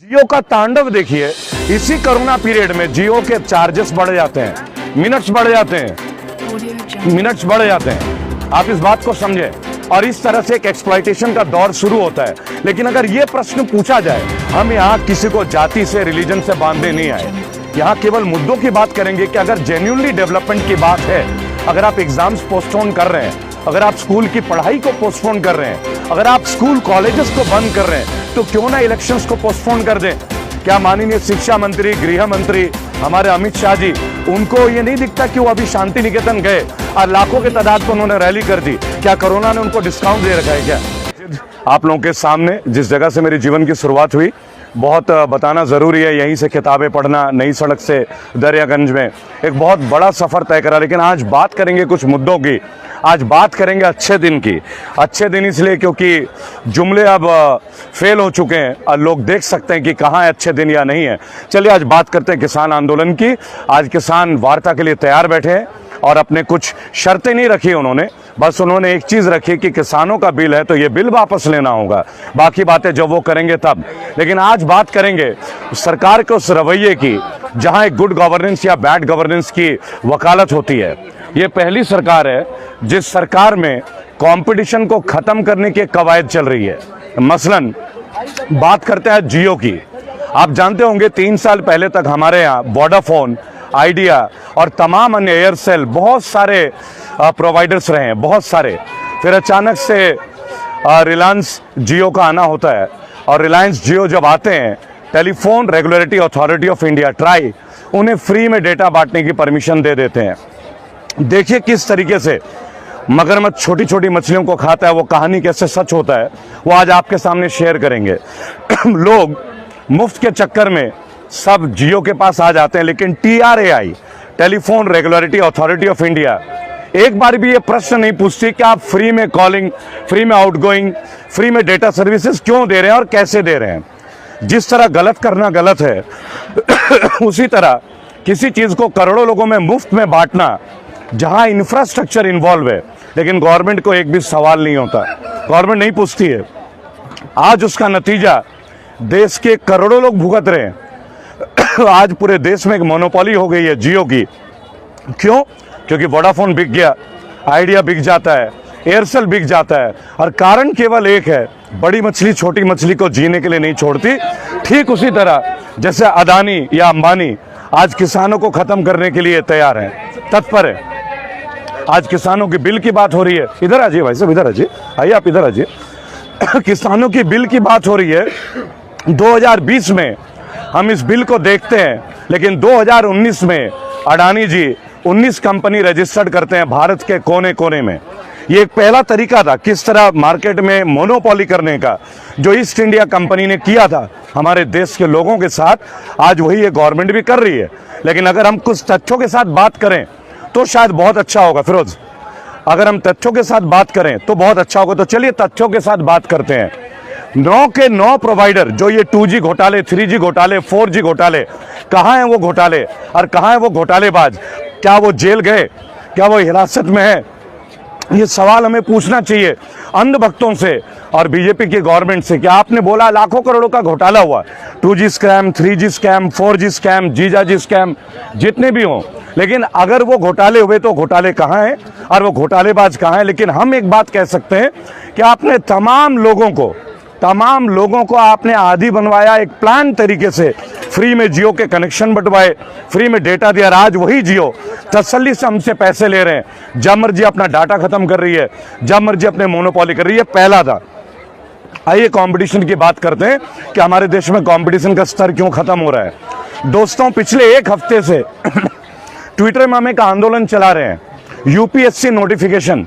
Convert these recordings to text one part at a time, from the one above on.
जियो का तांडव देखिए। इसी कोरोना पीरियड में जियो के चार्जेस बढ़ जाते हैं, मिनट्स बढ़ जाते हैं। आप इस बात को समझें और इस तरह से एक एक्सप्लॉयटेशन का दौर शुरू होता है। लेकिन अगर ये प्रश्न पूछा जाए, हम यहाँ किसी को जाति से, रिलीजन से बांधने नहीं आए। यहाँ केवल मुद्दों की बात करेंगे कि अगर जेन्युइनली डेवलपमेंट की बात है, अगर आप एग्जाम्स पोस्टपोन कर रहे हैं, अगर आप स्कूल की पढ़ाई को पोस्टपोन कर रहे हैं, अगर आप स्कूल कॉलेजेस को बंद कर रहे हैं, तो क्यों ना इलेक्शंस को पोस्टपोन कर दें। क्या माननीय शिक्षा मंत्री, गृह मंत्री हमारे अमित शाह जी, उनको ये नहीं दिखता कि वो अभी शांति निकेतन गए और लाखों की तादाद पर उन्होंने रैली कर दी? क्या कोरोना ने उनको डिस्काउंट दे रखा है क्या? आप लोगों के सामने जिस जगह से मेरे जीवन की शुरुआत हुई, बहुत बताना ज़रूरी है। यहीं से किताबें पढ़ना, नई सड़क से दरियागंज में एक बहुत बड़ा सफ़र तय करा। लेकिन आज बात करेंगे कुछ मुद्दों की। आज बात करेंगे अच्छे दिन की। अच्छे दिन इसलिए क्योंकि जुमले अब फेल हो चुके हैं और लोग देख सकते हैं कि कहाँ है अच्छे दिन या नहीं है। चलिए आज बात करते हैं किसान आंदोलन की। आज किसान वार्ता के लिए तैयार बैठे हैं और अपने कुछ शर्तें नहीं रखी उन्होंने, बस उन्होंने एक चीज़ रखी कि किसानों का बिल है तो ये बिल वापस लेना होगा। बाकी बातें जब वो करेंगे तब। लेकिन आज बात करेंगे सरकार के उस रवैये की जहां एक गुड गवर्नेंस या बैड गवर्नेंस की वकालत होती है। ये पहली सरकार है जिस सरकार में कंपटीशन को ख़त्म करने की कवायद चल रही है। मसलन बात करते हैं जियो की। आप जानते होंगे 3 साल पहले तक हमारे यहाँ वोडाफोन, आइडिया और तमाम अन्य, एयरसेल, बहुत सारे प्रोवाइडर्स रहे हैं, बहुत सारे। फिर अचानक से रिलायंस जियो का आना होता है और रिलायंस जियो जब आते हैं, telephone regulatory authority of India, try, उन्हें फ्री में डेटा बांटने की परमिशन दे देते हैं। देखिए किस तरीके से मगरमच्छ छोटी छोटी मछलियों को खाता है। वो कहानी कैसे सच होता है वो आज आपके सामने शेयर करेंगे। लोग मुफ्त के चक्कर में सब जियो के पास आ जाते हैं, लेकिन TRAI, telephone regulatory authority of India, एक बार भी ये प्रश्न नहीं पूछती कि आप फ्री में कॉलिंग, फ्री में आउटगोइंग, फ्री में डेटा सर्विसेज क्यों दे रहे हैं और कैसे दे रहे हैं। जिस तरह गलत करना गलत है, उसी तरह किसी चीज़ को करोड़ों लोगों में मुफ्त में बांटना, जहां इंफ्रास्ट्रक्चर इन्वॉल्व है, लेकिन गवर्नमेंट को एक भी सवाल नहीं होता, गवर्नमेंट नहीं पूछती है। आज उसका नतीजा देश के करोड़ों लोग भुगत रहे हैं। आज पूरे देश में एक मोनोपोली हो गई है जियो की। क्यों? क्योंकि वोडाफोन बिक गया, आइडिया बिक जाता है, एयरसेल बिक जाता है, और कारण केवल एक है, बड़ी मछली छोटी मछली को जीने के लिए नहीं छोड़ती। ठीक उसी तरह जैसे अदानी या अंबानी आज किसानों को खत्म करने के लिए तैयार हैं, तत्पर है। आज किसानों की बिल की बात हो रही है। इधर आ जाइए भाई साहब, इधर आ जाइए, आइए आप इधर आ जाइए। किसानों की बिल की बात हो रही है। 2020 में हम इस बिल को देखते हैं, लेकिन 2019 में अडानी जी 19 कंपनी रजिस्टर्ड करते हैं भारत के कोने कोने में। ये एक पहला तरीका था किस तरह मार्केट में मोनोपोली करने का, जो ईस्ट इंडिया कंपनी ने किया था हमारे देश के लोगों के साथ। आज वही ये गवर्नमेंट भी कर रही है। लेकिन अगर हम कुछ तथ्यों के साथ बात करें तो शायद बहुत अच्छा होगा। फिरोज, अगर हम तथ्यों के साथ बात करें तो बहुत अच्छा होगा। तो चलिए तथ्यों के साथ बात करते हैं। 9 के 9 प्रोवाइडर, जो ये 2G घोटाले, 3G घोटाले, 4G घोटाले, कहाँ हैं वो घोटाले और कहाँ है वो घोटालेबाज? क्या वो जेल गए? क्या वो हिरासत में है? ये सवाल हमें पूछना चाहिए अंधभक्तों से और बीजेपी की गवर्नमेंट से। क्या आपने बोला लाखों करोड़ों का घोटाला हुआ, 2G scam, 3G scam, 4G scam, जीजाजी स्कैम, जितने भी हों, लेकिन अगर वो घोटाले हुए तो घोटाले कहाँ हैं और वो घोटालेबाज कहाँ हैं? लेकिन हम एक बात कह सकते हैं कि आपने तमाम लोगों को आपने आदी बनवाया। एक प्लान तरीके से फ्री में जियो के कनेक्शन बंटवाए, फ्री में डेटा दिया। आज वही जियो तसल्ली से हमसे पैसे ले रहे हैं, जब मर्जी अपना डाटा खत्म कर रही है, जब मर्जी अपने मोनोपोली कर रही है। पहला था। आइए कंपटीशन की बात करते हैं कि हमारे देश में कंपटीशन का स्तर क्यों खत्म हो रहा है। दोस्तों, पिछले 1 हफ्ते से ट्विटर में हम एक आंदोलन चला रहे हैं, यूपीएससी नोटिफिकेशन।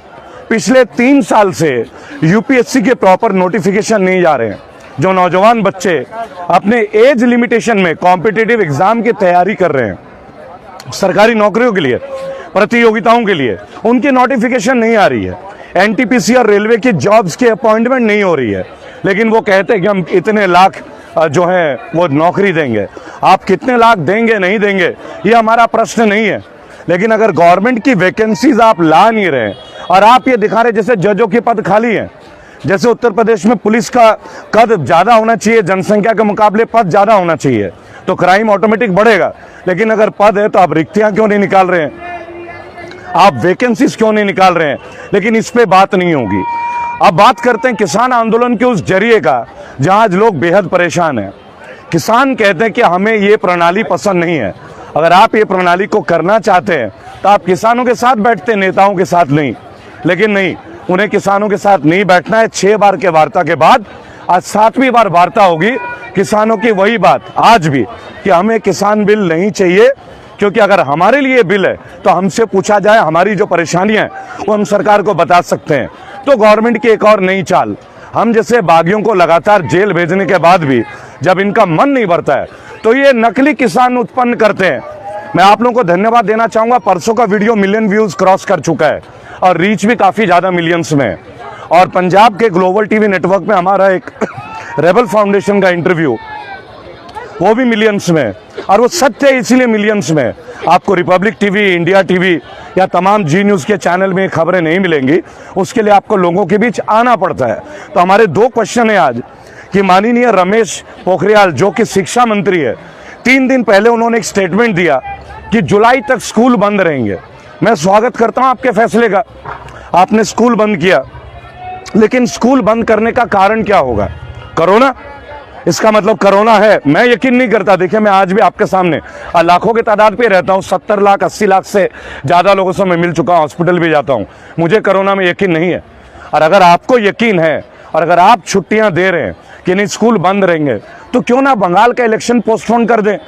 पिछले 3 साल से यूपीएससी के प्रॉपर नोटिफिकेशन नहीं जा रहे हैं। जो नौजवान बच्चे अपने एज लिमिटेशन में कॉम्पिटिटिव एग्जाम की तैयारी कर रहे हैं सरकारी नौकरियों के लिए, प्रतियोगिताओं के लिए, उनकी नोटिफिकेशन नहीं आ रही है। एनटीपीसी और रेलवे की जॉब्स की अपॉइंटमेंट नहीं हो रही है, लेकिन वो कहते हैं कि हम इतने लाख जो है वो नौकरी देंगे। आप कितने लाख देंगे, नहीं देंगे, ये हमारा प्रश्न नहीं है। लेकिन अगर गवर्नमेंट की वैकेंसीज आप ला नहीं रहे और आप ये दिखा रहे जैसे जजों के पद खाली हैं, जैसे उत्तर प्रदेश में पुलिस का कद ज्यादा होना चाहिए, जनसंख्या के मुकाबले पद ज्यादा होना चाहिए, तो क्राइम ऑटोमेटिक बढ़ेगा। लेकिन अगर पद है तो आप रिक्तियां क्यों नहीं निकाल रहे हैं, आप वैकेंसीज क्यों नहीं निकाल रहे हैं? लेकिन इस पे बात नहीं होगी। अब बात करते हैं किसान आंदोलन के उस जरिए का जहां आज लोग बेहद परेशान हैं। किसान कहते हैं कि हमें ये प्रणाली पसंद नहीं है। अगर आप ये प्रणाली को करना चाहते हैं तो आप किसानों के साथ बैठते, नेताओं के साथ नहीं। लेकिन नहीं, उन्हें किसानों के साथ नहीं बैठना है। 6 बार के वार्ता के बाद आज 7वीं बार वार्ता होगी। किसानों की वही बात आज भी कि हमें किसान बिल नहीं चाहिए, क्योंकि अगर हमारे लिए बिल है तो हमसे पूछा जाए, हमारी जो परेशानियां हैं वो हम सरकार को बता सकते हैं। तो गवर्नमेंट की एक और नई चाल, हम जैसे बागियों को लगातार जेल भेजने के बाद भी जब इनका मन नहीं भरता है तो ये नकली किसान उत्पन्न करते हैं। मैं आप लोगों को धन्यवाद देना चाहूंगा, परसों का वीडियो मिलियन व्यूज क्रॉस कर चुका है और रीच भी काफी ज्यादा मिलियंस में है। और पंजाब के ग्लोबल टीवी नेटवर्क में हमारा एक रेबल फाउंडेशन का इंटरव्यू, वो भी मिलियंस में है और वो सत्य है इसीलिए मिलियंस में है। आपको रिपब्लिक टीवी, इंडिया टीवी या तमाम जी न्यूज़ के चैनल में खबरें नहीं मिलेंगी, उसके लिए आपको लोगों के बीच आना पड़ता है। तो हमारे 2 क्वेश्चन है आज कि माननीय रमेश पोखरियाल जो कि शिक्षा मंत्री है, 3 दिन पहले उन्होंने एक स्टेटमेंट दिया कि जुलाई तक स्कूल बंद रहेंगे। मैं स्वागत करता हूं आपके फैसले का, आपने स्कूल बंद किया, लेकिन स्कूल बंद करने का कारण क्या होगा? कोरोना? इसका मतलब कोरोना है? मैं यकीन नहीं करता। देखिए, मैं आज भी आपके सामने लाखों की तादाद पे रहता हूँ, 70 लाख 80 लाख से ज़्यादा लोगों से मैं मिल चुका हूँ, हॉस्पिटल भी जाता हूँ, मुझे कोरोना में यकीन नहीं है। और अगर आपको यकीन है और अगर आप छुट्टियां दे रहे हैं कि नहीं स्कूल बंद रहेंगे, तो क्यों ना बंगाल का इलेक्शन पोस्टपोन कर दें?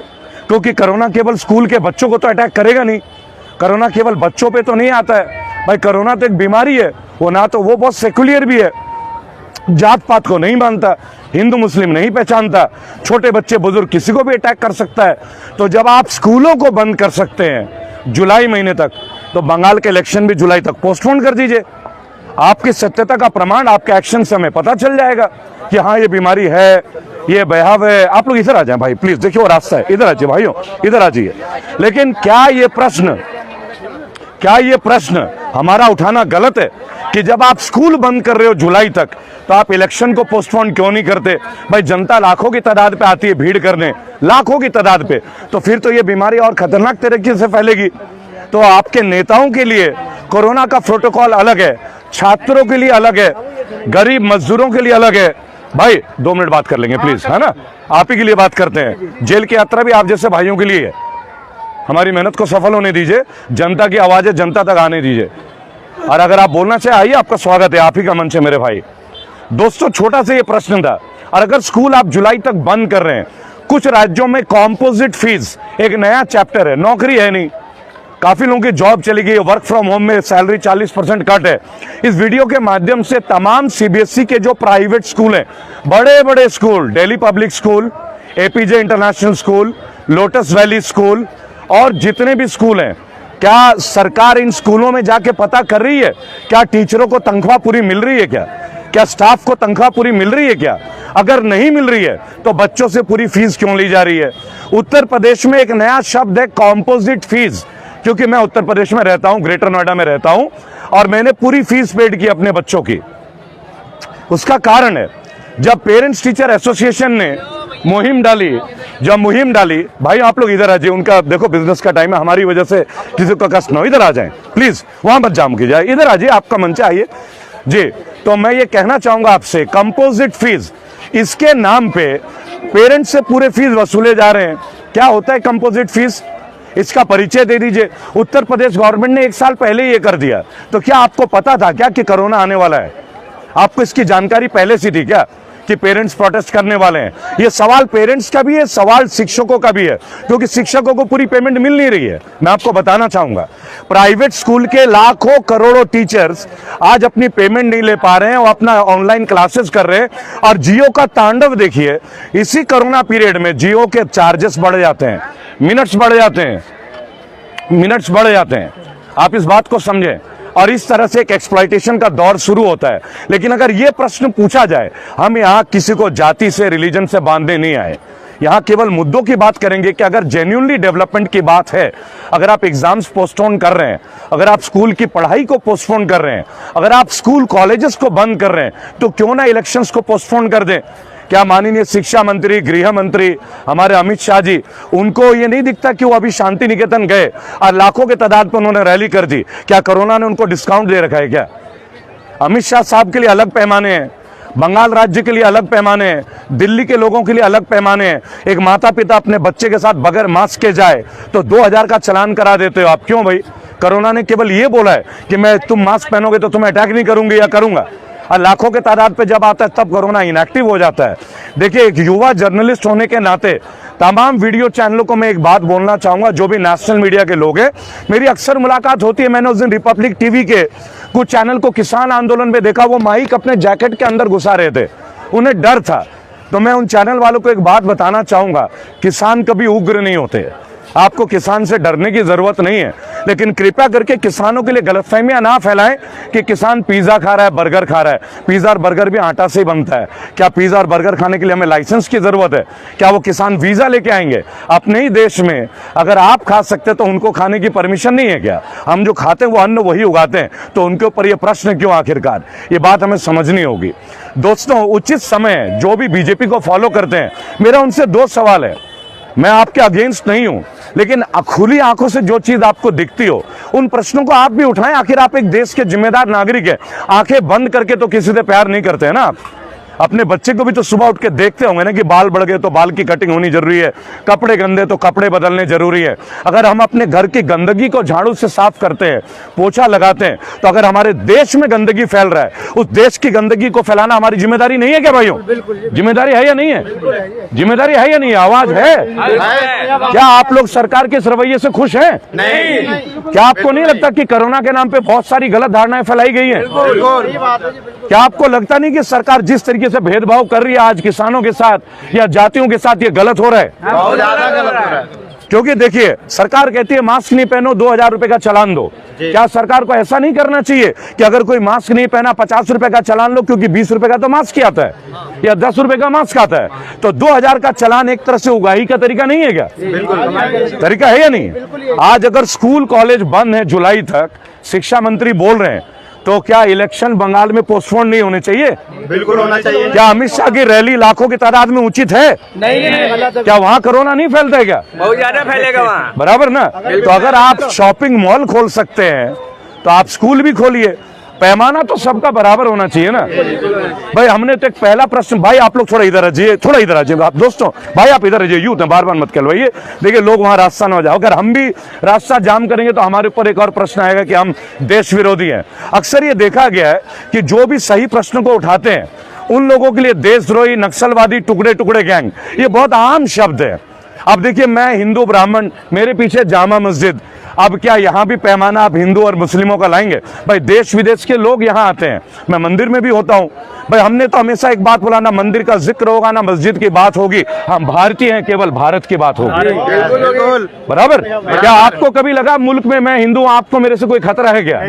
क्योंकि कोरोना केवल स्कूल के बच्चों को तो अटैक करेगा नहीं, कोरोना केवल बच्चों पे तो नहीं आता है भाई। कोरोना तो एक बीमारी है, वो ना तो वो बहुत सेक्युलर भी है, जात पात को नहीं मानता, हिंदू मुस्लिम नहीं पहचानता, छोटे बच्चे बुजुर्ग किसी को भी अटैक कर सकता है। तो जब आप स्कूलों को बंद कर सकते हैं जुलाई महीने तक, तो बंगाल के इलेक्शन भी जुलाई तक पोस्टपोन कर दीजिए। आपकी सत्यता का प्रमाण आपके एक्शन से हमें पता चल जाएगा कि हाँ ये बीमारी है, ये बहाव है। आप लोग इधर आ जाएं भाई प्लीज, देखिए वो रास्ता है, इधर आ जाइए भाइयों, इधर आ जाइए। लेकिन क्या ये प्रश्न हमारा उठाना गलत है कि जब आप स्कूल बंद कर रहे हो जुलाई तक, तो आप इलेक्शन को पोस्टपोन क्यों नहीं करते? भाई जनता लाखों की तादाद पे आती है भीड़ करने, लाखों की तादाद पे, तो फिर तो ये बीमारी और खतरनाक तरीके से फैलेगी। तो आपके नेताओं के लिए कोरोना का प्रोटोकॉल अलग है, छात्रों के लिए अलग है, गरीब मजदूरों के लिए अलग है। भाई 2 मिनट बात कर लेंगे प्लीज, है ना? आप ही के लिए बात करते हैं। जेल की यात्रा भी आप जैसे भाइयों के लिए है। हमारी मेहनत को सफल होने दीजिए, जनता की आवाजें जनता तक आने दीजिए। और अगर आप बोलना चाहे आइए, आपका स्वागत है, आप ही का मंच है मेरे भाई। दोस्तों, छोटा सा ये प्रश्न था, और अगर स्कूल आप जुलाई तक बंद कर रहे हैं, कुछ राज्यों में कॉम्पोजिट फीस एक नया चैप्टर है, नौकरी है नहीं, काफी लोगों की जॉब चली गई, वर्क फ्रॉम होम में सैलरी 40% कट है। इस वीडियो के माध्यम से तमाम सीबीएसई के जो प्राइवेट स्कूल हैं, बड़े बड़े school, Delhi public school, APJ international school, lotus valley school और जितने भी स्कूल हैं, क्या सरकार इन स्कूलों में जाके पता कर रही है क्या टीचरों को तनख्वाह पूरी मिल रही है? क्या स्टाफ को तनख्वाह पूरी मिल रही है? क्या अगर नहीं मिल रही है तो बच्चों से पूरी फीस क्यों ली जा रही है? उत्तर प्रदेश में एक नया शब्द है कॉम्पोजिट फीस, क्योंकि मैं उत्तर प्रदेश में रहता हूं, ग्रेटर नोएडा में रहता हूं, और मैंने पूरी फीस पेड की अपने बच्चों की। उसका कारण है, जब पेरेंट्स टीचर एसोसिएशन ने मुहिम डाली, भाई आप लोग इधर आ जाइए, उनका देखो बिजनेस का टाइम है, हमारी वजह से किसी को कष्ट न हो, इधर आ जाएं प्लीज, वहां मत जाम कीजिए, इधर आ जाइए, आपका मंच आइए जी। तो मैं ये कहना चाहूंगा आपसे, कंपोजिट फीस, इसके नाम पे पेरेंट्स से पूरे फीस वसूले जा रहे हैं। क्या होता है कंपोजिट फीस? इसका परिचय दे दीजिए। उत्तर प्रदेश गवर्नमेंट ने 1 साल पहले ये कर दिया, तो क्या आपको पता था क्या कि कोरोना आने वाला है? आपको इसकी जानकारी पहले से थी क्या कि पेरेंट्स प्रोटेस्ट करने वाले हैं? ये सवाल पेरेंट्स का भी है, सवाल शिक्षकों का भी है, क्योंकि शिक्षकों को पूरी पेमेंट मिल नहीं रही है। मैं आपको बताना चाहूंगा, प्राइवेट स्कूल के लाखों करोड़ों टीचर्स आज अपनी पेमेंट नहीं ले पा रहे हैं, वो अपना ऑनलाइन क्लासेस कर रहे हैं। और जियो का तांडव देखिए, इसी कोरोना पीरियड में जियो के चार्जेस बढ़ जाते हैं, मिनट्स बढ़ जाते हैं। आप इस बात को समझें, और इस तरह से एक एक्सप्लॉयटेशन का दौर शुरू होता है। लेकिन अगर यह प्रश्न पूछा जाए, हम यहाँ किसी को जाति से, रिलीजन से बांधने नहीं आए, यहाँ केवल मुद्दों की बात करेंगे कि अगर जेन्युइनली डेवलपमेंट की बात है, अगर आप एग्जाम्स पोस्टपोन कर रहे हैं, अगर आप स्कूल की पढ़ाई को पोस्टपोन कर रहे हैं, अगर आप स्कूल कॉलेजेस को बंद कर रहे हैं, तो क्यों ना इलेक्शंस को पोस्टपोन कर दें। क्या माननीय शिक्षा मंत्री, गृह मंत्री हमारे अमित शाह जी, उनको ये नहीं दिखता कि वो अभी शांति निकेतन गए और लाखों के तादाद पर उन्होंने रैली कर दी? क्या कोरोना ने उनको डिस्काउंट दे रखा है क्या? अमित शाह साहब के लिए अलग पैमाने हैं, बंगाल राज्य के लिए अलग पैमाने हैं, दिल्ली के लोगों के लिए अलग पैमाने हैं। एक माता पिता अपने बच्चे के साथ बगैर मास्क के जाए तो 2000 का चालान करा देते हो आप। क्यों भाई? कोरोना ने केवल ये बोला है कि मैं तुम मास्क पहनोगे तो तुम्हें अटैक नहीं करूंगी या करूंगा, और लाखों के तादाद पे जब आता है तब कोरोना इनएक्टिव हो जाता है। देखिए, एक युवा जर्नलिस्ट होने के नाते तमाम वीडियो चैनलों को मैं एक बात बोलना चाहूंगा, जो भी नेशनल मीडिया के लोग हैं, मेरी अक्सर मुलाकात होती है। मैंने उस दिन रिपब्लिक टीवी के कुछ चैनल को किसान आंदोलन में देखा, वो माइक अपने जैकेट के अंदर घुसा रहे थे, उन्हें डर था। तो मैं उन चैनल वालों को एक बात बताना चाहूंगा, किसान कभी उग्र नहीं होते, आपको किसान से डरने की जरूरत नहीं है, लेकिन कृपया करके किसानों के लिए गलतफहमियां ना फैलाएं कि किसान पिज्जा खा रहा है, बर्गर खा रहा है। पिज्जा और बर्गर भी आटा से ही बनता है। क्या पिज्जा और बर्गर खाने के लिए हमें लाइसेंस की जरूरत है? क्या वो किसान वीजा लेके आएंगे? अपने ही देश में अगर आप खा सकते तो उनको खाने की परमिशन नहीं है क्या? हम जो खाते हैं वो अन्न वही उगाते हैं, तो उनके ऊपर ये प्रश्न क्यों? आखिरकार ये बात हमें समझनी होगी। दोस्तों, उचित समय जो भी बीजेपी को फॉलो करते हैं, मेरा उनसे दो सवाल है। मैं आपके अगेंस्ट नहीं हूं, लेकिन खुली आंखों से जो चीज आपको दिखती हो, उन प्रश्नों को आप भी उठाएं। आखिर आप एक देश के जिम्मेदार नागरिक हैं। आंखें बंद करके तो किसी से प्यार नहीं करते हैं ना आप। अपने बच्चे को भी तो सुबह उठ के देखते होंगे ना कि बाल बढ़ गए तो बाल की कटिंग होनी जरूरी है, कपड़े गंदे तो कपड़े बदलने जरूरी है। अगर हम अपने घर की गंदगी को झाड़ू से साफ करते हैं, पोछा लगाते हैं, तो अगर हमारे देश में गंदगी फैल रहा है, उस देश की गंदगी को फैलाना हमारी जिम्मेदारी नहीं है क्या भाइयों? जिम्मेदारी है या नहीं है? जिम्मेदारी है या नहीं है? आवाज है? क्या आप लोग सरकार के इस रवैये से खुश हैं? नहीं। क्या आपको नहीं लगता कि कोरोना के नाम पे बहुत सारी गलत धारणाएं फैलाई गई हैं? क्या आपको लगता नहीं कि सरकार जिस तरीके से भेदभाव कर रही है आज किसानों के साथ या जातियों के साथ, ये गलत हो रहा है? बहुत ज्यादा गलत हो रहा है। क्योंकि देखिए, सरकार कहती है मास्क नहीं पहनो 2000 रुपए का चालान दो। क्या सरकार को ऐसा नहीं करना चाहिए कि अगर कोई मास्क नहीं पहना 50 रुपए का चालान लो, क्योंकि 20 रुपए का तो मास्क ही आता है या 10 रुपए का मास्क आता है, तो 2000 का चालान एक तरह से उगाही का तरीका नहीं है क्या? तरीका है या नहीं? आज अगर स्कूल कॉलेज बंद है जुलाई तक, शिक्षा मंत्री बोल रहे हैं, तो क्या इलेक्शन बंगाल में पोस्टपोन नहीं होने चाहिए? बिल्कुल होना चाहिए। क्या अमित शाह की रैली लाखों की तादाद में उचित है? नहीं। क्या वहाँ कोरोना नहीं फैलता है क्या? बहुत ज्यादा फैलेगा वहाँ, बराबर ना? तो अगर आप शॉपिंग मॉल खोल सकते हैं तो आप स्कूल भी खोलिए। पैमाना तो सबका बराबर होना चाहिए ना भाई। हमने तो एक पहला प्रश्न, भाई आप लोग थोड़ा इधर आइए, थोड़ा इधर आइए आप दोस्तों, भाई आप इधर आइए, यूथ है, बार बार मत कहलवाइए। देखिए, लोग वहां रास्ता ना हो जाओ। अगर हम भी रास्ता जाम करेंगे तो हमारे ऊपर एक और प्रश्न आएगा कि हम देश विरोधी हैं। अक्सर ये देखा गया है कि जो भी सही प्रश्नों को उठाते हैं, उन लोगों के लिए देशद्रोही, नक्सलवादी, टुकड़े टुकड़े गैंग, ये बहुत आम शब्द है। अब देखिए, मैं हिंदू ब्राह्मण, मेरे पीछे जामा मस्जिद, अब क्या यहाँ भी पैमाना आप हिंदू और मुस्लिमों का लाएंगे? भाई देश विदेश के लोग यहाँ आते हैं, मैं मंदिर में भी होता हूँ। भाई हमने तो हमेशा एक बात बोला, ना मंदिर का जिक्र होगा ना मस्जिद की बात होगी, हम भारतीय हैं, केवल भारत की बात होगी। बराबर? क्या आपको कभी लगा मुल्क में मैं हिंदू, आपको मेरे से कोई खतरा है क्या?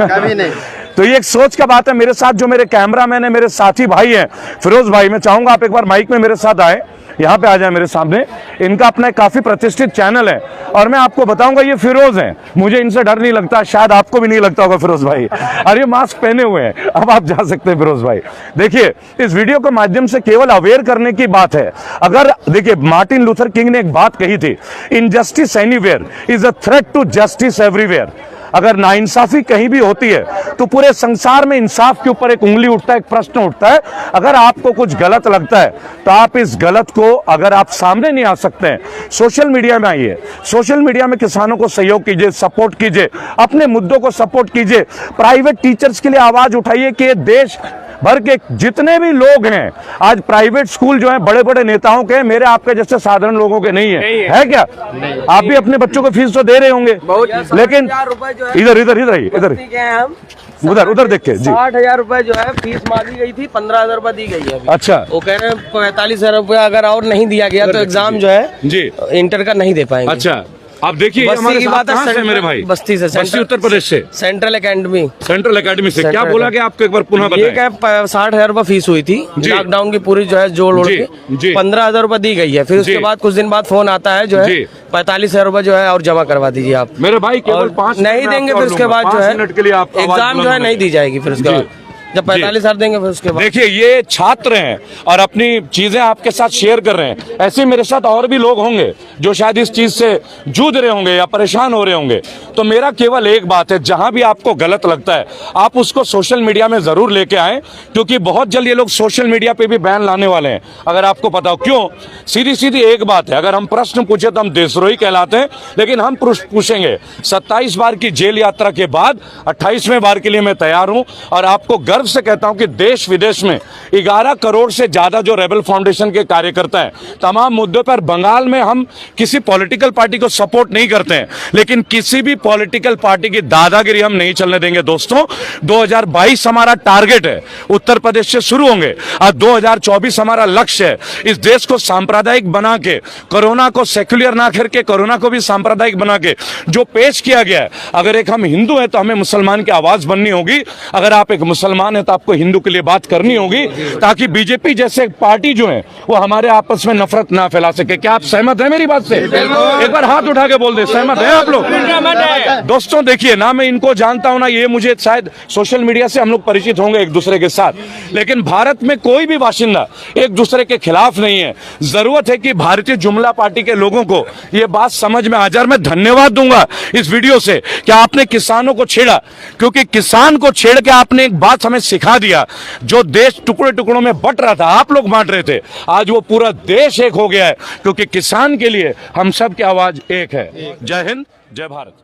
कभी नहीं। तो ये एक सोच का बात है। मेरे साथ जो मेरे कैमरामैन है, मेरे साथी भाई हैं, फिरोज भाई, मैं चाहूंगा आप एक बार माइक में मेरे साथ आए, यहाँ पे आ जाए मेरे सामने। इनका अपना एक काफी प्रतिष्ठित चैनल है और मैं आपको बताऊंगा, ये फिरोज हैं, मुझे इनसे डर नहीं लगता, शायद आपको भी नहीं लगता होगा फिरोज भाई। और ये मास्क पहने हुए हैं, अब आप जा सकते हैं फिरोज भाई। देखिए, इस वीडियो के माध्यम से केवल अवेयर करने की बात है। अगर देखिए, मार्टिन लूथर किंग ने एक बात कही थी, injustice anywhere is a threat to justice everywhere. अगर नाइंसाफी कहीं भी होती है तो पूरे संसार में इंसाफ के ऊपर एक उंगली उठता है, एक प्रश्न उठता है। अगर आपको कुछ गलत लगता है तो आप इस गलत को, अगर आप सामने नहीं आ सकते हैं, सोशल मीडिया में आइए, सोशल मीडिया में किसानों को सहयोग कीजिए, सपोर्ट कीजिए, अपने मुद्दों को सपोर्ट कीजिए, प्राइवेट टीचर्स के लिए आवाज उठाइए कि देश भर के जितने भी लोग हैं, आज प्राइवेट स्कूल जो है बड़े बड़े नेताओं के, मेरे आपके जैसे साधारण लोगों के नहीं है क्या? आप भी अपने बच्चों को फीस तो दे रहे होंगे, लेकिन इधर इधर इधर आइए, इधर उधर उधर देख के जी। 60,000 रुपए जो है फीस मांगी गई थी, 15,000 रुपए दी गई है अभी। अच्छा, वो कह रहे हैं 45,000 रुपया अगर और नहीं दिया गया तो एग्जाम जो है जी इंटर का नहीं दे पाएंगे। अच्छा, आप देखिए बस्ती हमारे की साथ बात है, कहाँ से सेंट्रल- मेरे भाई? बस्ती से, बस्ती सेंट्रल- उत्तर प्रदेश से। Central academy. सेंट्रल एकेडमी से। क्या सेंट्रल बोला कि आपको एक बार पुनः ये बताएं? क्या 60,000 रुपए फीस हुई थी जी। लॉकडाउन की पूरी जो है जोड़ ओढ़ जी, के जी। 15,000 रुपए दी गई है। फिर उसके जी। बाद कुछ दिन बाद फोन आता है जो जी। है 45,000 रुपए जो है और जमा करवा दीजिए आप। मेरे भाई केवल और 5 नहीं देंगे फिर उसके बाद जो है एग्जाम जो है नहीं दी जाएगी फिर उसके बाद। जब 45,000 देंगे फिर उसके बाद। देखिए ये छात्र हैं और अपनी चीजें आपके साथ शेयर कर रहे हैं। ऐसे मेरे साथ और भी लोग होंगे जो शायद इस चीज से जूझ रहे होंगे या परेशान हो रहे होंगे। तो मेरा केवल एक बात है, जहां भी आपको गलत लगता है आप उसको सोशल मीडिया में जरूर लेके आए, क्योंकि बहुत जल्द ये लोग सोशल मीडिया पे भी बैन लाने वाले हैं, अगर आपको पता हो। क्यों? सीधी सीधी एक बात है, अगर हम प्रश्न पूछे तो हम देशद्रोही कहलाते हैं, लेकिन हम पूछेंगे 27 बार की जेल यात्रा के बाद 28वें बार के लिए मैं तैयार हूं। और आपको गर्व से कहता हूं कि देश विदेश में 11 करोड़ से ज्यादा जो रेबल फाउंडेशन के कार्यकर्ता हैं, तमाम मुद्दों पर बंगाल में हम किसी पॉलिटिकल पार्टी को सपोर्ट नहीं करते हैं, लेकिन किसी भी पॉलिटिकल पार्टी की दादागिरी हम नहीं चलने देंगे। दोस्तों 2022 हमारा टारगेट है, उत्तर प्रदेश से शुरू होंगे और 2024 हमारा लक्ष्य है इस देश को सांप्रदायिक बना के, कोरोना को सेक्युलर ना करके कोरोना को भी सांप्रदायिक बना के जो पेश किया गया है। अगर एक हम हिंदू हैं तो हमें मुसलमान की आवाज बननी होगी, अगर आप एक मुसलमान है तो आपको हिंदू के लिए बात करनी होगी, ताकि बीजेपी जैसे पार्टी जो है वो हमारे आपस में नफरत ना फैला सके। क्या आप सहमत हैं मेरी बात से? एक बार हाथ उठा के बोल दे, सहमत है आप लोग? दोस्तों देखिए ना, मैं इनको जानता हूं ना ये मुझे शायद सोशल मीडिया से हम लोग परिचित होंगे एक दूसरे के साथ, लेकिन भारत में कोई भी बाशिंदा एक दूसरे के खिलाफ नहीं है। जरूरत है कि भारतीय जुमला पार्टी के लोगों को ये बात समझ में आ जाए। मैं धन्यवाद दूंगा इस वीडियो से कि आपने किसानों को छेड़ा, क्योंकि किसान को छेड़ के आपने एक बात हमें सिखा दिया। जो देश टुकड़े टुकड़ों में बट रहा था, आप लोग बांट रहे थे, आज वो पूरा देश एक हो गया है, क्योंकि किसान के लिए हम सब की आवाज एक है। जय हिंद, जय भारत।